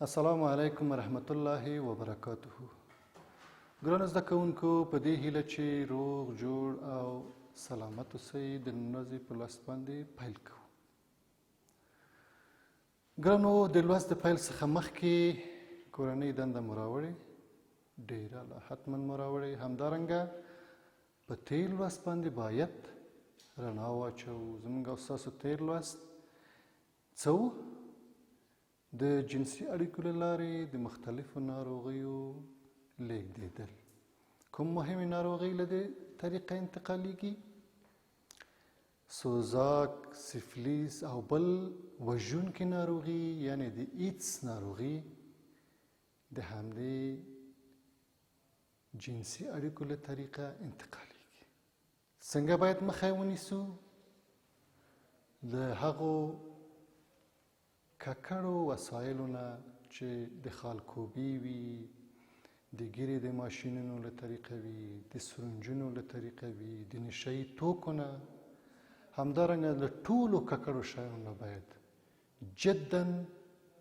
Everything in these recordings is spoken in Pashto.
السلام علیکم ورحمت الله وبرکاته. ګرانو زده کوونکو، په دې هیله چې روغ جوړ او سلامت اوسئ د نن ورځې په لوست باندې پیل کوو. ګرانو، د لوست د پیل څخه مخکې کورنۍ دنده مو راوړې، ډېره لا حتما مو راوړې. همدارنګه په تېر لوست باندې باید رڼا واچوو. زموږ او ستاسو تېر لوست څه و؟ د جنسي اړیکو له لارې د مختلفو ناروغیو لیږدېدل. کوم مهمې ناروغۍ له دې طریقه انتقالیږي؟ سوزاک، سفلیس او بل وژونکې ناروغي یعنې د ایډز ناروغي د همدې جنسي اړیکو له طریقه انتقالیږي. څنګه باید مخه یې ونیسو؟ د هغو ککړو وسایلو نه چې د خالکوبي وي، د ګیرې د ماشینونو له طریقه وي، د سرنجونو له طریقه وي، د نشه یي توکو نه، همدارنګه له ټولو ککړو شیانو نه باید جدا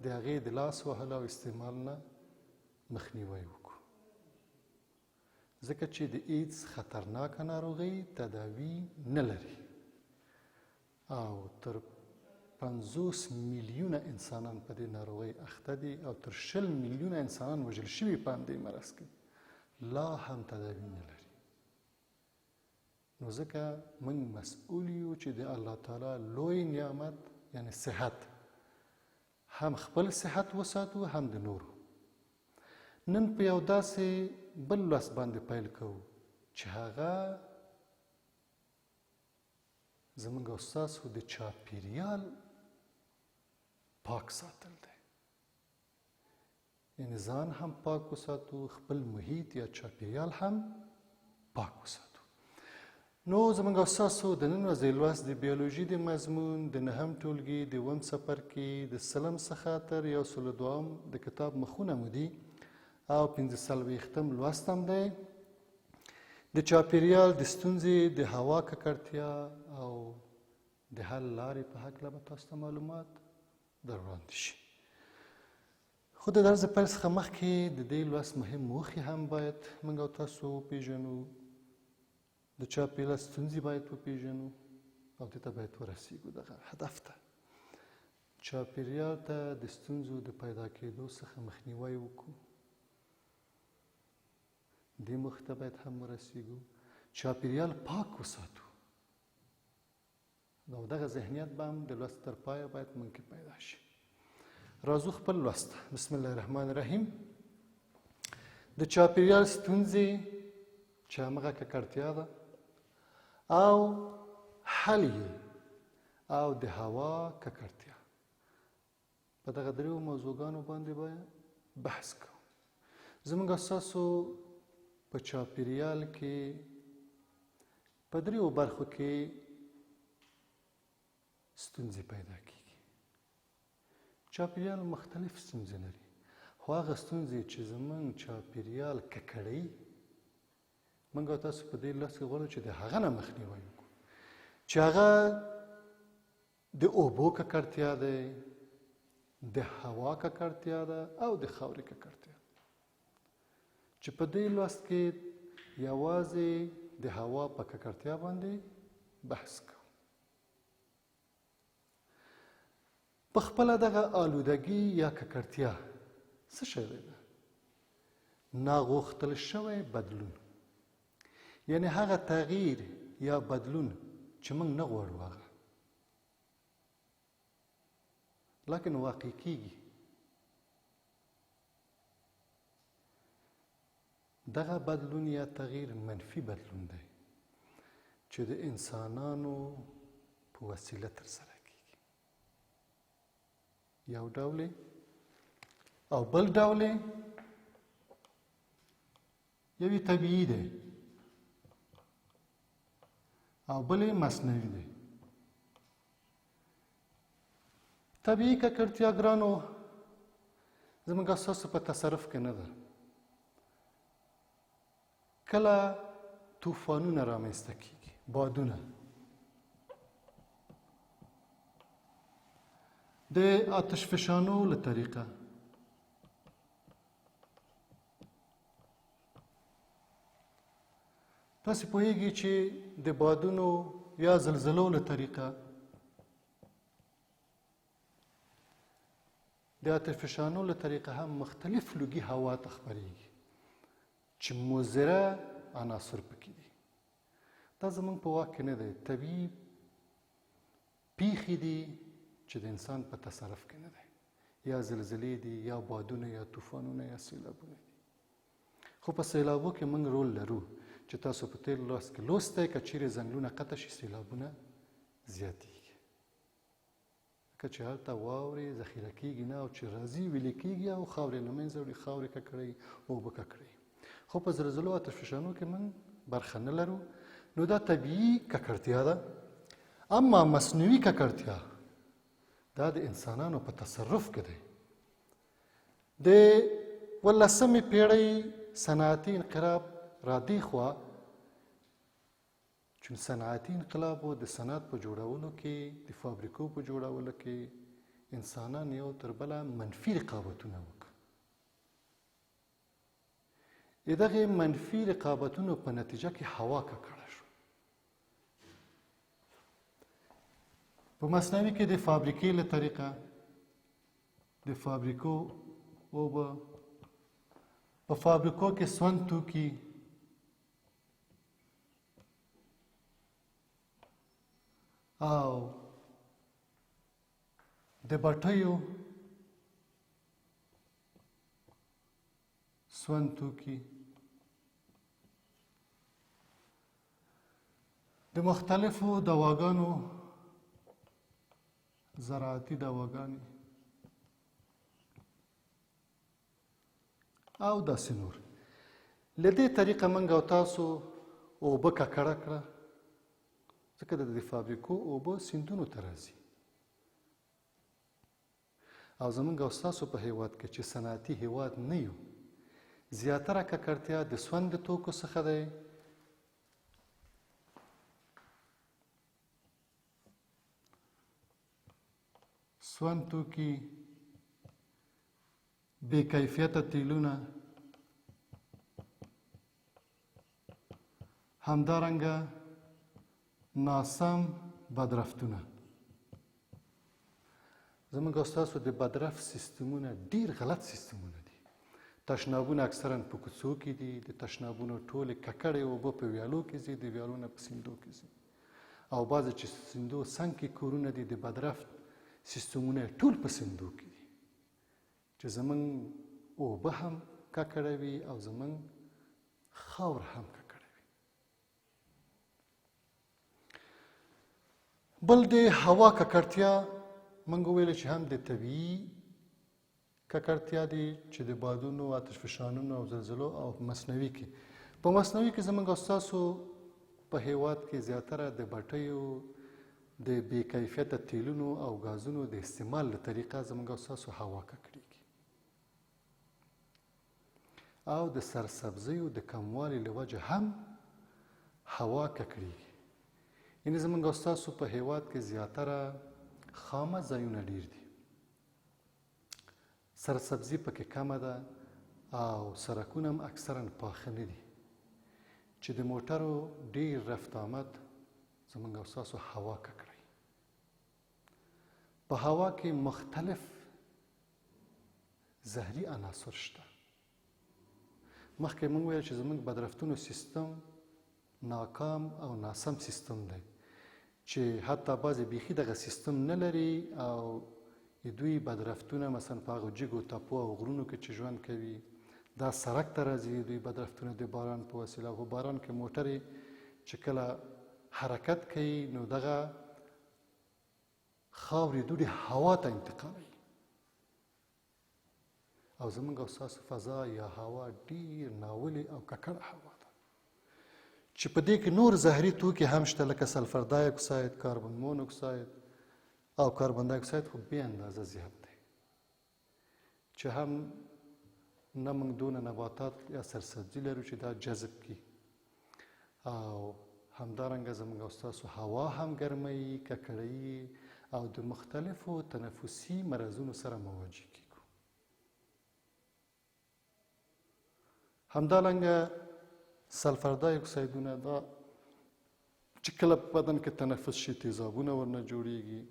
د هغې د لاس وهلو او استعمال نه مخنیوی وکړو، ځکه چې د ایډز خطرناکه ناروغي تداوي نه لري او تر 50 میلیونه انسانان په دې ناروغۍ اخته دي او تر 20 میلیونه انسانان وژل شوي په همدې مرض کې، لا هم تداوي نه لري. نو ځکه موږ مسؤول یو چې د الله تعالی لوی نعمت یعنې صحت، هم خپل صحت وساتو هم د نورو. نن په یو داسې بل لوست باندې پیل کوو چې هغه زموږ او ستاسو د چاپېریال پاک ساتل دی. یعنې ځان هم پاک وساتو، خپل محیط یا چاپېریال هم پاک وساتو. نو زموږ او ستاسو د نن ورځې لوست د بیولوژي د مضمون د 9م ټولګي د 1 څپرکي د 100 څخه تر 102 د کتاب مخونه مو دي او 45م لوست هم دی. د چاپېریال د ستونزې د هوا ککړتیا او د حل لارې په هکله به تاسو ته معلومات در وړاندې شي. خو د درس د پیل څخه مخکې د دې لوست مهم موخې هم باید موږ او تاسو وپېژنو. د چاپېریال ستونزې باید وپېژنو او دې ته باید ورسېږو دغه هدف ته. چاپېریال ته د ستونزو د پیدا کېدو څخه مخنیوی وکړو، دې موخې ته باید هم ورسېږو. چاپېریال پاک وساتو او دغه ذهنیت به هم د لوست تر پایه باید موږ کې پیدا شي. راځو خپل لوست. بسم الله الرحمن الرحیم. د چاپېریال ستونزې چې همغه ککړتیا ده او حل یې او د هوا ککړتیا، په دغه دریو موضوعګانو باندې باید بحث کوو. زموږ ستاسو په چاپېریال کې په دریو برخو کې ستونزې پیدا کېږي. چاپېریال مختلف ستونزې لري، خو هغه ستونزې چې زموږ چاپېریال ککړوي موږ او تاسو په دې لوست کې غواړو چې د هغه نه مخنیوی وکړو، چې هغه د اوبو ککړتیا دی، د هوا ککړتیا ده او د خاورې ککړتیا، چې په دې لوست کې یوازې د هوا په ککړتیا باندې بحث کوو. په خپله دغه آلودګي یا ککړتیا څه شی ده؟ ناغوښتل شوی بدلون، یعنې هغه تغییر یا بدلون چې موږ نه غواړو هغه لکن واقع کیږي. دغه بدلون یا تغییر منفي بدلون دی چې د انسانانو په وسیله ترسره کیږي. یو ډول او بل ډول یوی طبیعي دی او بل مصنوعي دی. طبیعي ککړتیا ګرانو زموږ ستاسو په تصرف کې نه ده. کله طوفانونه رامنځته کیږي، بادونه، د آتش فشانو له طریقه تاسې پوهیږئ چې د بادونو یا زلزلو له طریقه د آتشفشانو له طریقه هم مختلف لوګي هوا ته خپریږي چې مضره عناصر پکې دي. دا زموږ په واک کې نه دی، طبیعي پیښې دي چې د انسان په تصرف کې نه دی، یا زلزلې دي یا بادونه یا طوفانونه یا سیلابونه دي. خو په سیلابو کې موږ رول لرو چې تاسو په تېر لوست کې لوستی که چیرې ځنګلونه قطع شي سیلابونه زیاتېږي، که چې هلته واورې ذخیره کېږي نه او چې راځي ویلې کېږي او خاورې له منځه وړي، خاورې ککړوي، اوبه ککړوي. خو په زلزلو آتشفشانو کې موږ برخه نه لرو، نو دا طبیعي ککړتیا ده. اما مصنوعي ککړتیا دا د انسانانو په تصرف کې دی. د 18مې پېړۍ صنعتي انقلاب را دې خوا چې صنعتي انقلاب و د صنعت په جوړولو کې، د فابریکو په جوړولو کې انسانان یو تر بله منفي رقابتونه وکړه. د دغې منفي رقابتونو په نتیجه کې هوا ککړه شو. په مصنوعي کې د فابریکې له طریقه د فابریکو اوبه، په فابریکو کې سون توکي، او د بټیو سون توکي، د مختلفو دواګانو، زراعتي دواګانې او داسې نور. له دې طریقه موږ او تاسو اوبه ککړه کړه، ځکه د فابریکو اوبه سیندونو ته راځي. او زموږ او ستاسو په هیواد کې چې صنعتي هیواد نه یو، زیاتره ککړتیا د سون د توکو څخه دی. سون توکي، بې کیفیته تیلونه، همدارنګه ناسم بدرفتونه. زموږ او ستاسو د بدرفت سیستمونه ډېر غلط سیستمونه دي. تشنابونه اکثرا په کوڅو کې دي، د تشنابونو ټولې ککړې اوبه په ویالو کې ځي، د ویالو نه په سیندو کې ځي، او بعضې چې سیندو څنګ کې کورونه دي د بدرفت سیستمونه ټول په سیندو کې دي، چې زموږ اوبه هم ککړوي او زموږ خاور هم ککړوي. بل د هوا ککړتیا موږ وویل چې هم د طبیعي ککړتیا دي چې د بادونو، آتشفشانونو او زلزلو، او مصنوعي کې. په مصنوعي کې زموږ او ستاسو په هیواد کې زیاتره د بټیو، د بې کیفیته تیلونو او غازونو د استعمال له طریقه زموږ او ستاسو هوا ککړېږي، او د سرسبزیو د کموالي له وجه هم هوا ککړېږي. یعنې زموږ او ستاسو په هیواد کې زیاتره خامه ځایونه ډېر دي، سرسبزي پکې کمه ده، او سړکونه هم اکثرا پاخه نه دي، چې د موټرو ډېر رفت آمد زموږ او ستاسو هوا ککړوي. په هوا کې مختلف زهري عناصر شته. مخکې موږ ویل چې زموږ بدرفتونو سیستم ناکام او ناسم سیستم دی، چې حتی بعضې بیخي دغه سیستم نه لري، او دوی بدرفتونه مثلا په هغو جګو تپو او غرونو کې چې ژوند کوي، دا سړک ته راځي دوی بدرفتونه د باران په وسیله. خو باران کې موټرې چې کله حرکت کوي نو دغه خاورې دوړې هوا ته انتقالوي، او زموږ او ستاسو فضا یا هوا ډېر ناولې او ککړه هوا ده، چې په دې کې نور زهري توکي هم شته، لکه سلفر دای اکساید، کاربن مون اکساید او کاربن دای اکساید خو بې اندازه زیات دی، چې هم نه موږ دونه نباتات یا سرسبزي لرو چې دا جذب کړي، او همدارنګه زموږ او ستاسو هوا هم ګرموي، ککړوي، او د مختلفو تنفسي مرضونو سره مواجه کیږو. همدارنګه سلفر دای اکسایدونه دا چې کله په بدن کې تنفس شي تیزابونه ورنه جوړیږي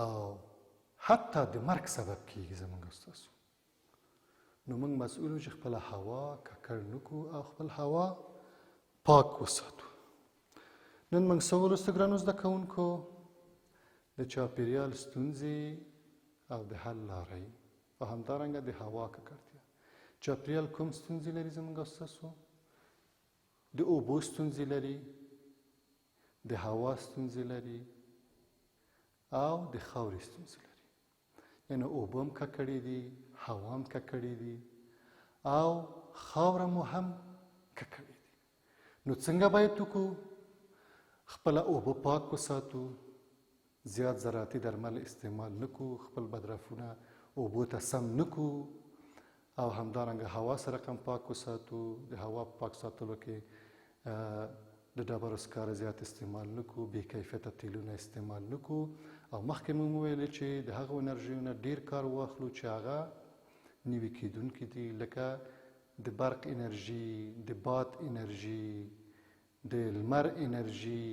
او حتی د مرګ سبب کیږي زموږ ستاسو. نو موږ مسؤل یو چې خپله هوا ککړ نه کړو او خپل هوا پاک وساتو. نن موږ څه وروسته ګرانو زده کوونکو د چاپیریال ستونزې او د حل لارې او همدارنګه د هوا ککړتیا. چاپیریال کوم ستونزې لري زموږ ستاسو؟ د اوبو ستونزې لري، د هوا ستونزې لري او د خاورې ستونزې لري. یعنې اوبه هم ککړې دي، هوا هم ککړې دي او خاوره مو هم ککړې دي. نو څنګه باید وکړو؟ خپله اوبه پاک وساتو، زیات زراعتي درمل استعمال نه کړو، خپل بدرفونه اوبو ته سم نه کړو او همدارنګه هوا سره هم پاک وساتو. د هوا په پاک ساتلو کې د ډبرو سکاره زیات استعمال نه کړو، بې کیفیته تیلونه استعمال نه کړو او مخکې مو وویلې چې د هغو انرژیو نه ډېر کار واخلو چې هغه نوي کیدونکي دي، لکه د برق انرژي، د باد انرژي، د لمر انرژي.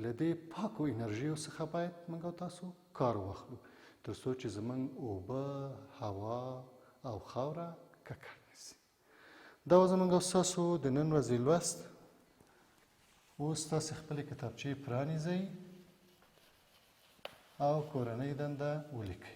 له دې پاکو انرژیو څخه باید موږ او تاسو کار واخلو تر څو چې زموږ اوبه، هوا او خاوره ککړ نه شي. دا و زموږ او ستاسو د نن ورځې لوست. اوس تاسې خپلې کتابچې پرانیزئ او کورنۍ دنده ولیکئ.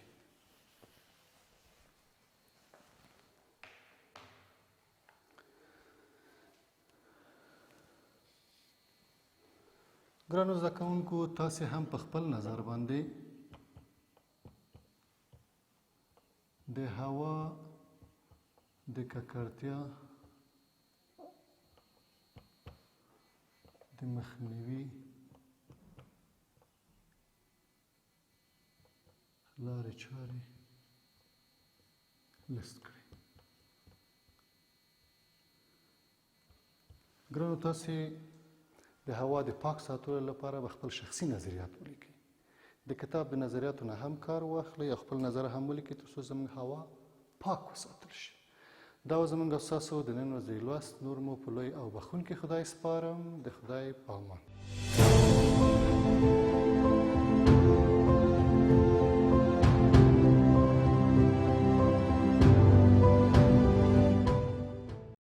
ګرانو زده کوونکو، تاسې هم په خپل نظر باندې د هوا د ککړتیا د مخنیوي لارې چارې لیست کړئ. ګرانو، تاسې د هوا د پاک ساتلو لپاره به خپل شخصي نظریات ولیکئ. د کتاب د نظریاتو نه هم کار واخلئ او خپل نظر هم ولیکئ تر څو زموږ هوا پاک وساتل شي. دا و زموږ او ستاسو د نن ورځې لوست. نور مو په لوی او بخښونکي خدای سپارم. د خدای په امان.